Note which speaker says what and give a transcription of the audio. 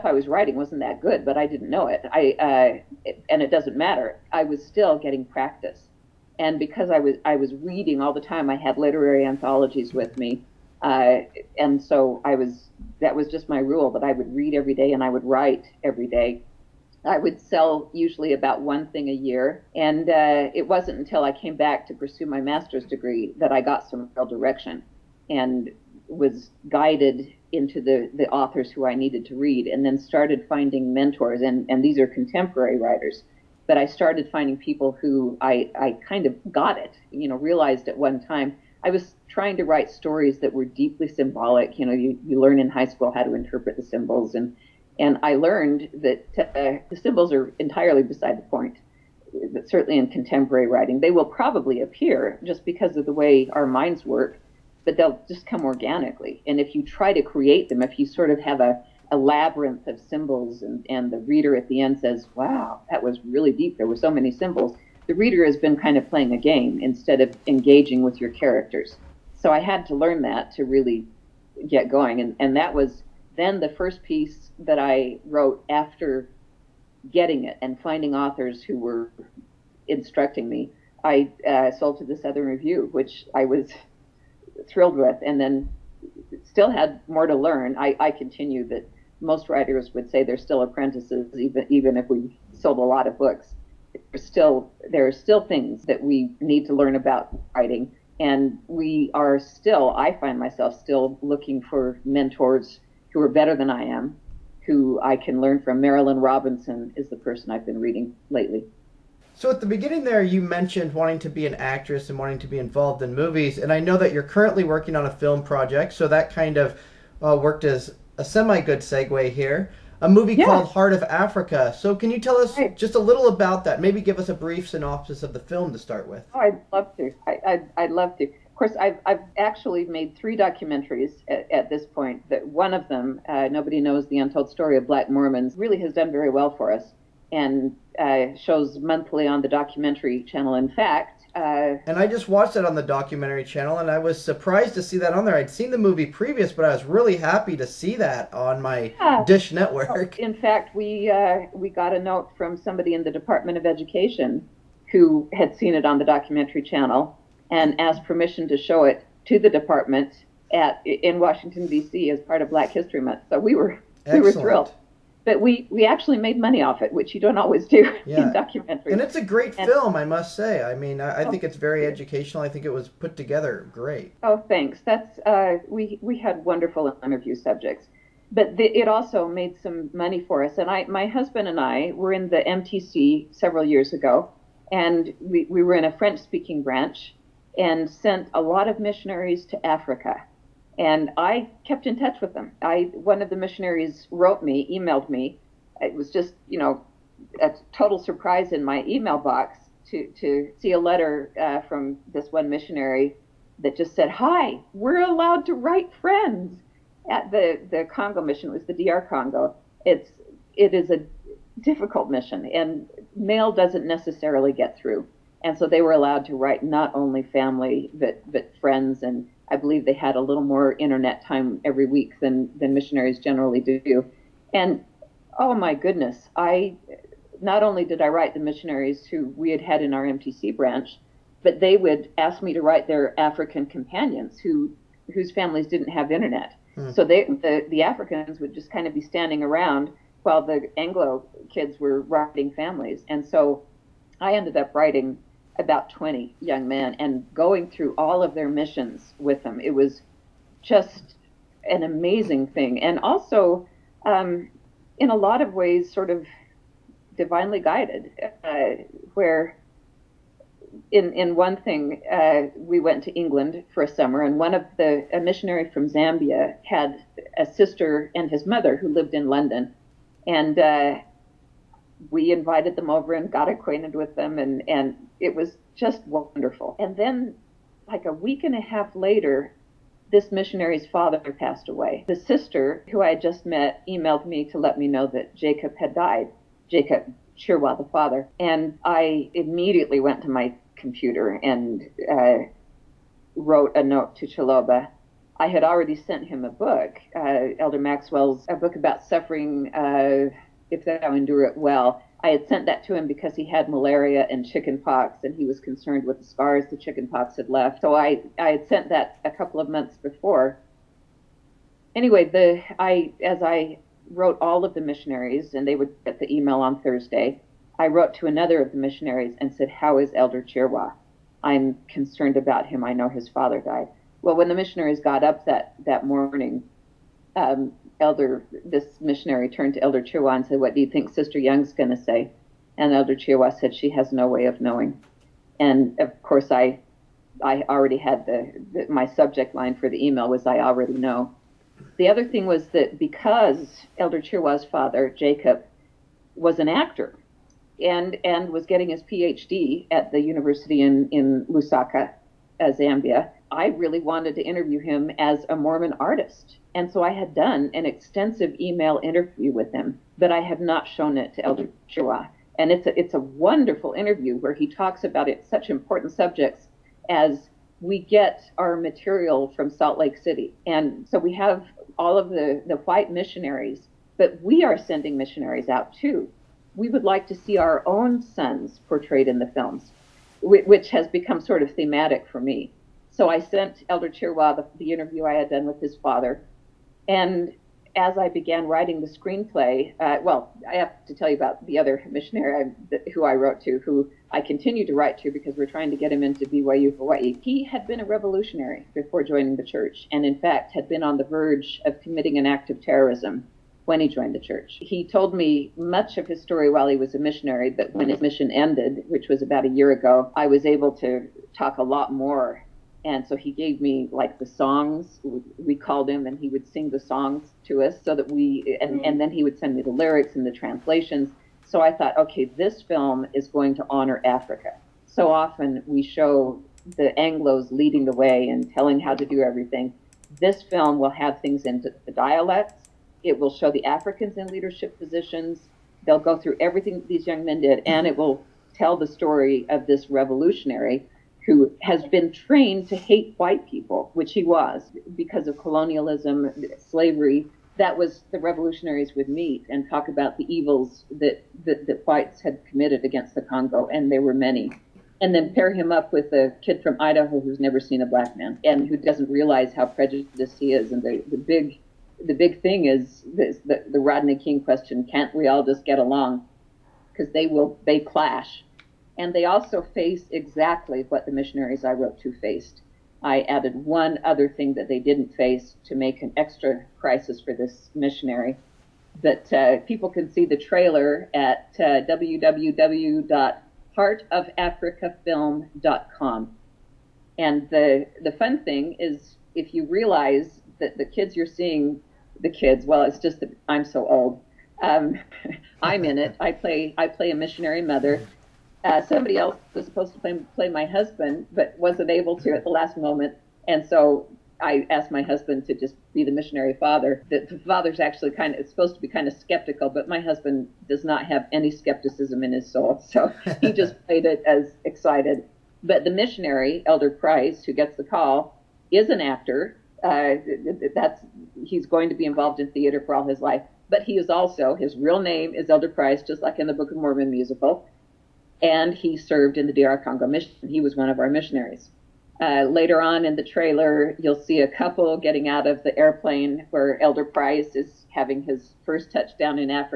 Speaker 1: I was writing wasn't that good, but I didn't know it. And it doesn't matter. I was still getting practice. And because I was reading all the time, I had literary anthologies with me. And so that was just my rule, that I would read every day and I would write every day. I would sell usually about one thing a year. And it wasn't until I came back to pursue my master's degree that I got some real direction and was guided into the authors who I needed to read, and then started finding mentors. And these are contemporary writers. But I started finding people who I kind of got it, realized at one time. I was trying to write stories that were deeply symbolic. You learn in high school how to interpret the symbols. And I learned that the symbols are entirely beside the point. But certainly in contemporary writing, they will probably appear just because of the way our minds work, but they'll just come organically. And if you try to create them, if you sort of have a labyrinth of symbols and the reader at the end says, wow, that was really deep, there were so many symbols, the reader has been kind of playing a game instead of engaging with your characters. So I had to learn that to really get going. And that was then the first piece that I wrote after getting it and finding authors who were instructing me. I sold to the Southern Review, which I was thrilled with, and then still had more to learn. I continue that most writers would say they're still apprentices, even if we sold a lot of books. There are still things that we need to learn about writing, and I find myself still looking for mentors who are better than I am, who I can learn from. Marilyn Robinson is the person I've been reading lately.
Speaker 2: So at the beginning there, you mentioned wanting to be an actress and wanting to be involved in movies, and I know that you're currently working on a film project, so that kind of worked as a semi-good segue here. A movie called Heart of Africa. So can you tell us just a little about that? Maybe give us a brief synopsis of the film to start with.
Speaker 1: Oh, I'd love to. I'd love to. Of course, I've actually made 3 documentaries at this point. That one of them, Nobody Knows the Untold Story of Black Mormons, really has done very well for us, and shows monthly on the documentary channel. In fact,
Speaker 2: and I just watched it on the documentary channel, and I was surprised to see that on there. I'd seen the movie previous, but I was really happy to see that on my Dish Network.
Speaker 1: In fact, we got a note from somebody in the Department of Education who had seen it on the documentary channel and asked permission to show it to the department in Washington, D.C. as part of Black History Month. So we were thrilled. But we actually made money off it, which you don't always do in documentaries.
Speaker 2: And it's a great film, I must say. I mean, I think it's very educational. I think it was put together great.
Speaker 1: Oh, thanks. That's we had wonderful interview subjects. But it also made some money for us. And my husband and I were in the MTC several years ago, and we were in a French-speaking branch and sent a lot of missionaries to Africa. And I kept in touch with them. One of the missionaries emailed me. It was just, a total surprise in my email box to see a letter from this one missionary that just said, "Hi, we're allowed to write friends." At the Congo mission, it was the DR Congo. It is a difficult mission, and mail doesn't necessarily get through. And so they were allowed to write not only family, but friends, and I believe they had a little more internet time every week than missionaries generally do. And oh my goodness, not only did I write the missionaries who we had in our MTC branch, but they would ask me to write their African companions whose families didn't have internet. So the Africans would just kind of be standing around while the Anglo kids were writing families. And so I ended up writing about 20 young men and going through all of their missions with them. It was just an amazing thing. And also, in a lot of ways, sort of divinely guided, where in one thing, we went to England for a summer, and a missionary from Zambia had a sister and his mother who lived in London. And we invited them over and got acquainted with them, and it was just wonderful. And then, like a week and a half later, this missionary's father passed away. The sister, who I had just met, emailed me to let me know that Jacob had died, Jacob Shirwa, the father. And I immediately went to my computer and wrote a note to Chiloba. I had already sent him a book, Elder Maxwell's, a book about suffering, if thou endure it well. I had sent that to him because he had malaria and chicken pox, and he was concerned with the scars the chicken pox had left. So I had sent that a couple of months before. Anyway, as I wrote all of the missionaries, and they would get the email on Thursday, I wrote to another of the missionaries and said, "How is Elder Chirwa? I'm concerned about him. I know his father died." Well, when the missionaries got up that morning, this missionary turned to Elder Chirwa and said, "What do you think Sister Young's going to say?" And Elder Chirwa said, "She has no way of knowing." And of course, I already had my subject line for the email was, "I already know." The other thing was that because Elder Chirwa's father, Jacob, was an actor and was getting his PhD at the university in Lusaka, Zambia, I really wanted to interview him as a Mormon artist. And so I had done an extensive email interview with him, but I have not shown it to Elder Chirwa. And it's a wonderful interview where he talks about such important subjects as we get our material from Salt Lake City. And so we have all of the white missionaries, but we are sending missionaries out too. We would like to see our own sons portrayed in the films, which has become sort of thematic for me. So I sent Elder Chirwa the interview I had done with his father. And as I began writing the screenplay, I have to tell you about the other missionary who I wrote to, who I continue to write to because we're trying to get him into BYU Hawaii. He had been a revolutionary before joining the church, and in fact had been on the verge of committing an act of terrorism when he joined the church. He told me much of his story while he was a missionary, but when his mission ended, which was about a year ago, I was able to talk a lot more. And so he gave me like the songs. We called him and he would sing the songs to us so that and then he would send me the lyrics and the translations. So I thought, okay, this film is going to honor Africa. So often we show the Anglos leading the way and telling how to do everything. This film will have things in the dialects. It will show the Africans in leadership positions. They'll go through everything that these young men did, and it will tell the story of this revolutionary who has been trained to hate white people, which he was, because of colonialism, slavery. That was the revolutionaries would meet and talk about the evils that whites had committed against the Congo, and there were many. And then pair him up with a kid from Idaho who's never seen a black man and who doesn't realize how prejudiced he is. And the big thing is the Rodney King question: can't we all just get along? Because they clash. And they also face exactly what the missionaries I wrote to faced. I added one other thing that they didn't face to make an extra crisis for this missionary. But people can see the trailer at www.heartofafricafilm.com. And the fun thing is, if you realize that the kids you're seeing, it's just that I'm so old. I'm in it. I play a missionary mother. Somebody else was supposed to play my husband, but wasn't able to at the last moment. And so I asked my husband to just be the missionary father. The father's actually supposed to be kind of skeptical, but my husband does not have any skepticism in his soul. So he just played it as excited. But the missionary, Elder Price, who gets the call, is an actor. He's going to be involved in theater for all his life. But he is also, his real name is Elder Price, just like in the Book of Mormon musical. And he served in the DR Congo mission. He was one of our missionaries. Later on in the trailer, you'll see a couple getting out of the airplane where Elder Price is having his first touchdown in Africa.